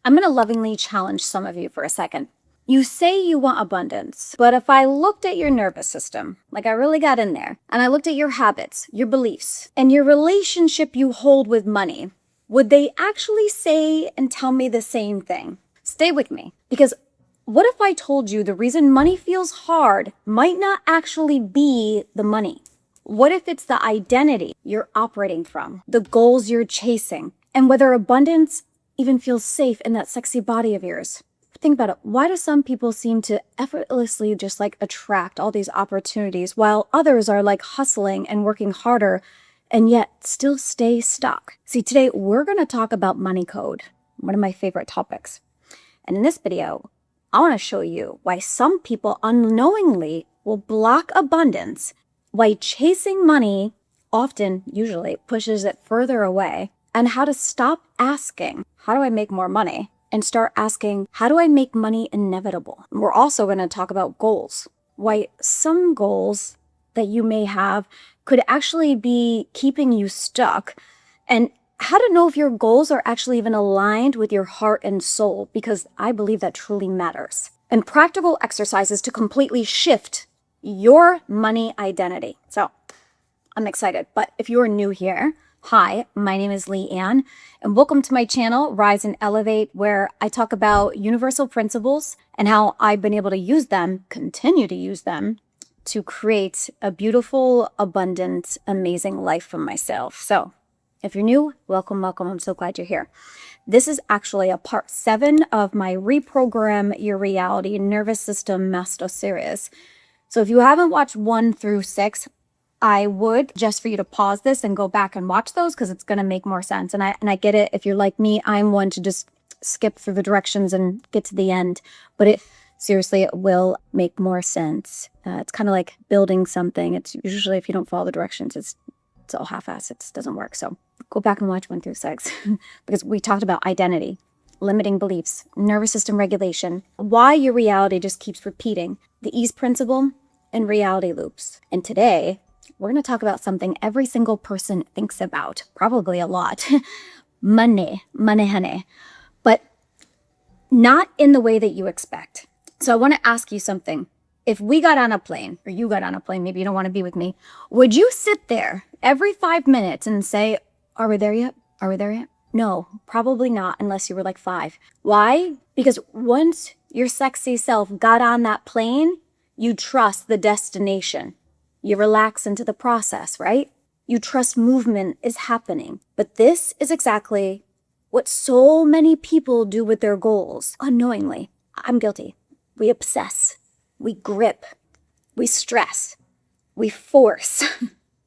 I'm going to lovingly challenge some of you for a second. You say you want abundance, but if I looked at your nervous system, like I really got in there, and I looked at your habits, your beliefs, and your relationship you hold with money, would they actually say and tell me the same thing? Stay with me, because what if I told you the reason money feels hard might not actually be the money? What if it's the identity you're operating from, the goals you're chasing, and whether abundance even feels safe in that sexy body of yours? Think about it. Why do some people seem to effortlessly just attract all these opportunities while others are hustling and working harder and yet still stay stuck? See, today we're going to talk about money code, one of my favorite topics. And in this video, I want to show you why some people unknowingly will block abundance, why chasing money often, usually, pushes it further away, and how to stop asking, how do I make more money? And start asking, how do I make money inevitable? We're also going to talk about goals, why some goals that you may have could actually be keeping you stuck, and how to know if your goals are actually even aligned with your heart and soul, because I believe that truly matters. And practical exercises to completely shift your money identity. So I'm excited. But if you are new here, hi, my name is Lee Ann, and welcome to my channel, Rise and Elevate, where I talk about universal principles and how I've been able to use them, continue to use them, to create a beautiful, abundant, amazing life for myself. So if you're new, welcome, welcome. I'm so glad you're here. This is actually a part 7 of my Reprogram Your Reality Nervous System Master Series. So if you haven't watched 1 through 6, I would just for you to pause this and go back and watch those, because it's going to make more sense. And I get it. If you're like me, I'm one to just skip through the directions and get to the end. But it will make more sense. It's kind of like building something. It's usually, if you don't follow the directions, it's all half-assed. It doesn't work. So go back and watch 1 through 6 because we talked about identity, limiting beliefs, nervous system regulation, why your reality just keeps repeating, the ease principle, and reality loops. And today, we're going to talk about something every single person thinks about, probably a lot. Money, honey. But not in the way that you expect. So I want to ask you something. If we got on a plane, or you got on a plane, maybe you don't want to be with me, would you sit there every 5 minutes and say, are we there yet? Are we there yet? No, probably not, unless you were like 5. Why? Because once your sexy self got on that plane, you trust the destination. You relax into the process, right? You trust movement is happening. But this is exactly what so many people do with their goals, unknowingly. I'm guilty. We obsess. We grip. We stress. We force,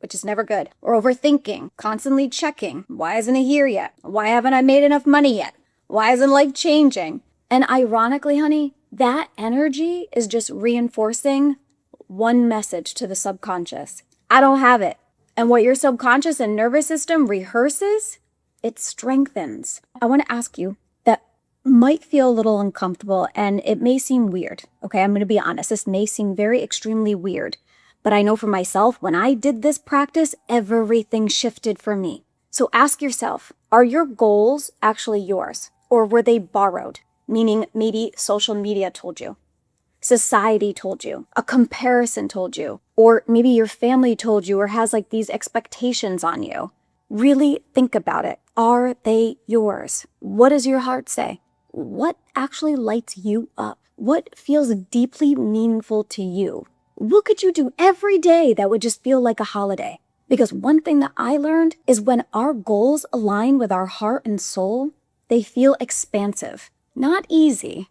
which is never good. Or overthinking, constantly checking. Why isn't it here yet? Why haven't I made enough money yet? Why isn't life changing? And ironically, honey, that energy is just reinforcing one message to the subconscious. I don't have it. And what your subconscious and nervous system rehearses, it strengthens. I want to ask you that might feel a little uncomfortable and it may seem weird. Okay, I'm going to be honest. This may seem very extremely weird. But I know for myself, when I did this practice, everything shifted for me. So ask yourself, are your goals actually yours? Or were they borrowed? Meaning maybe social media told you. Society told you, a comparison told you, or maybe your family told you or has these expectations on you. Really think about it. Are they yours? What does your heart say? What actually lights you up? What feels deeply meaningful to you? What could you do every day that would just feel like a holiday? Because one thing that I learned is when our goals align with our heart and soul, they feel expansive. Not easy,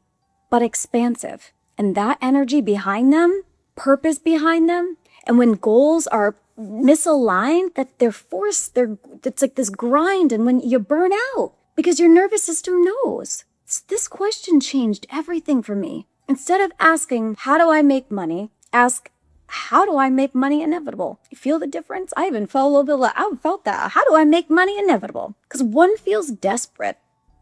but expansive. And that energy behind them, purpose behind them, and when goals are misaligned, that they're forced, it's like this grind, and when you burn out, because your nervous system knows. This question changed everything for me. Instead of asking, how do I make money? Ask, how do I make money inevitable? You feel the difference? I even felt a little bit I felt that. How do I make money inevitable? Because one feels desperate,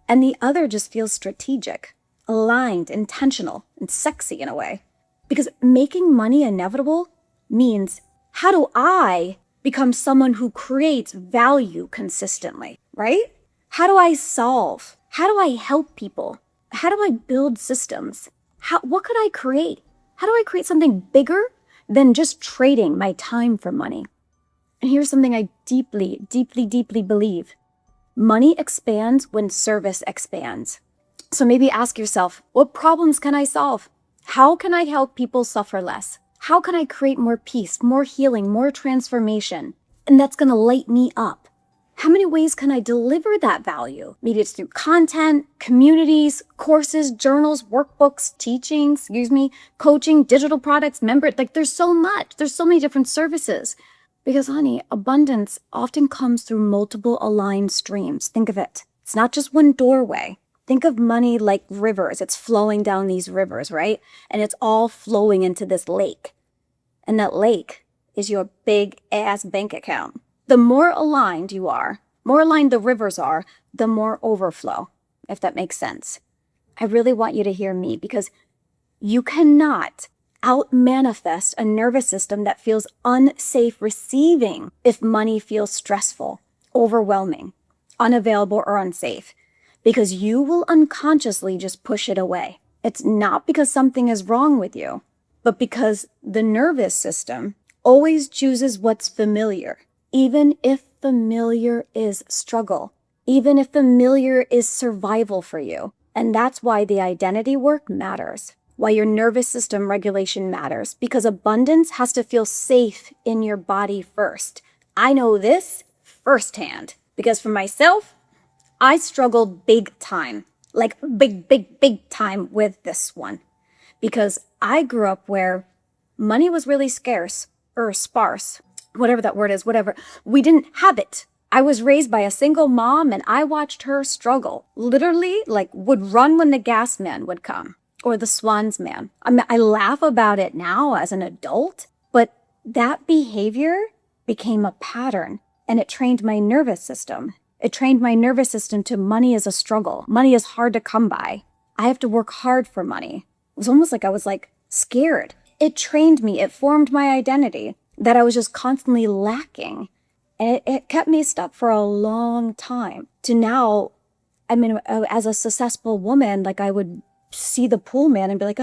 and the other just feels strategic. Aligned, intentional, and sexy in a way. Because making money inevitable means, how do I become someone who creates value consistently, right? How do I solve How do I help people? How do I build systems? What could I create? How do I create something bigger than just trading my time for money? And here's something I deeply, deeply, deeply believe. Money expands when service expands. So maybe ask yourself, what problems can I solve? How can I help people suffer less? How can I create more peace, more healing, more transformation? And that's going to light me up. How many ways can I deliver that value? Maybe it's through content, communities, courses, journals, workbooks, teachings, coaching, digital products, there's so much. There's so many different services. Because honey, abundance often comes through multiple aligned streams. Think of it. It's not just one doorway. Think of money like rivers. It's flowing down these rivers, right? And it's all flowing into this lake. And that lake is your big ass bank account. The more aligned you are, more aligned the rivers are, the more overflow, if that makes sense. I really want you to hear me because you cannot out-manifest a nervous system that feels unsafe receiving if money feels stressful, overwhelming, unavailable, or unsafe, because you will unconsciously just push it away. It's not because something is wrong with you, but because the nervous system always chooses what's familiar, even if familiar is struggle, even if familiar is survival for you. And that's why the identity work matters. Why your nervous system regulation matters, because abundance has to feel safe in your body first. I know this firsthand because for myself, I struggled big time, like big time with this one, because I grew up where money was really scarce or sparse, whatever that word is, whatever. We didn't have it. I was raised by a single mom and I watched her struggle, literally would run when the gas man would come. Or the swans man. I laugh about it now as an adult, but that behavior became a pattern and it trained my nervous system. It trained my nervous system to money is a struggle. Money is hard to come by. I have to work hard for money. It was almost like I was scared. It trained me. It formed my identity that I was just constantly lacking. And it kept me stuck for a long time to now, as a successful woman, I would see the pool man and be like,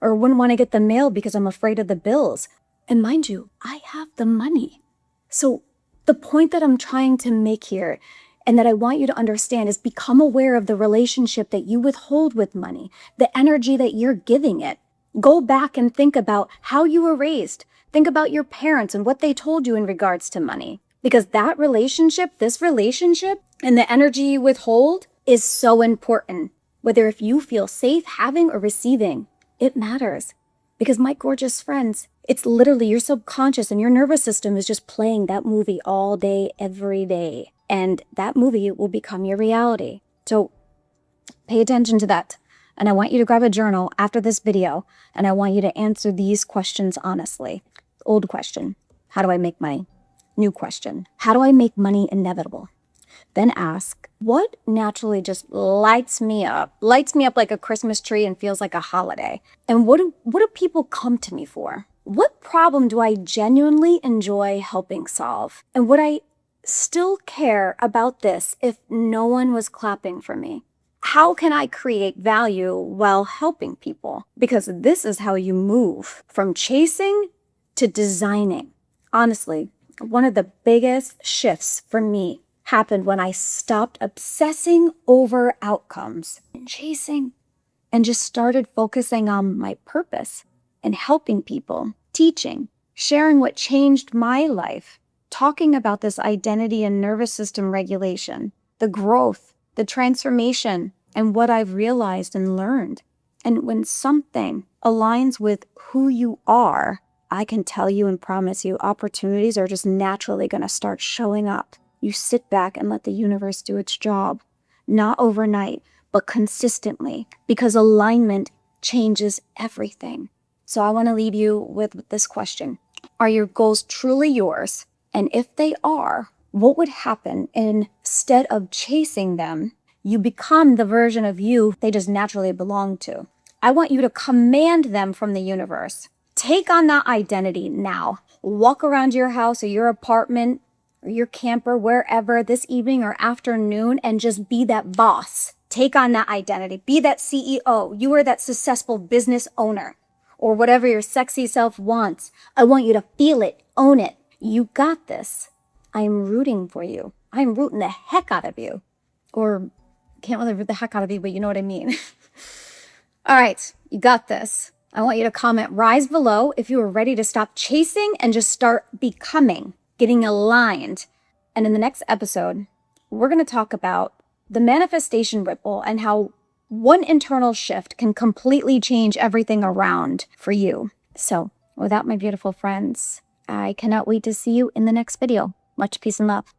or wouldn't want to get the mail because I'm afraid of the bills. And mind you, I have the money. So the point that I'm trying to make here and that I want you to understand is become aware of the relationship that you withhold with money, the energy that you're giving it. Go back and think about how you were raised. Think about your parents and what they told you in regards to money. Because that relationship, this relationship, and the energy you withhold is so important. Whether if you feel safe having or receiving, it matters. Because my gorgeous friends, it's literally your subconscious and your nervous system is just playing that movie all day, every day. And that movie will become your reality. So pay attention to that. And I want you to grab a journal after this video. And I want you to answer these questions honestly. Old question, how do I make money? New question, how do I make money inevitable? Then ask, what naturally just lights me up like a Christmas tree and feels like a holiday? And what do people come to me for? What problem do I genuinely enjoy helping solve? And would I still care about this if no one was clapping for me? How can I create value while helping people? Because this is how you move from chasing to designing. Honestly, one of the biggest shifts for me happened when I stopped obsessing over outcomes and chasing and just started focusing on my purpose and helping people, teaching, sharing what changed my life, talking about this identity and nervous system regulation, the growth, the transformation, and what I've realized and learned. And when something aligns with who you are, I can tell you and promise you opportunities are just naturally going to start showing up. You sit back and let the universe do its job. Not overnight, but consistently, because alignment changes everything. So I want to leave you with this question. Are your goals truly yours? And if they are, what would happen instead of chasing them? You become the version of you they just naturally belong to. I want you to command them from the universe. Take on that identity now. Walk around your house or your apartment or your camper, wherever, this evening or afternoon, and just be that boss. Take on that identity. Be that CEO. You are that successful business owner or whatever your sexy self wants. I want you to feel it, own it. You got this. I'm rooting for you. I'm rooting the heck out of you. Or can't really root the heck out of you, but you know what I mean. All right, you got this. I want you to comment rise below if you are ready to stop chasing and just start becoming, getting aligned. And in the next episode, we're going to talk about the manifestation ripple and how one internal shift can completely change everything around for you. So, with that, my beautiful friends, I cannot wait to see you in the next video. Much peace and love.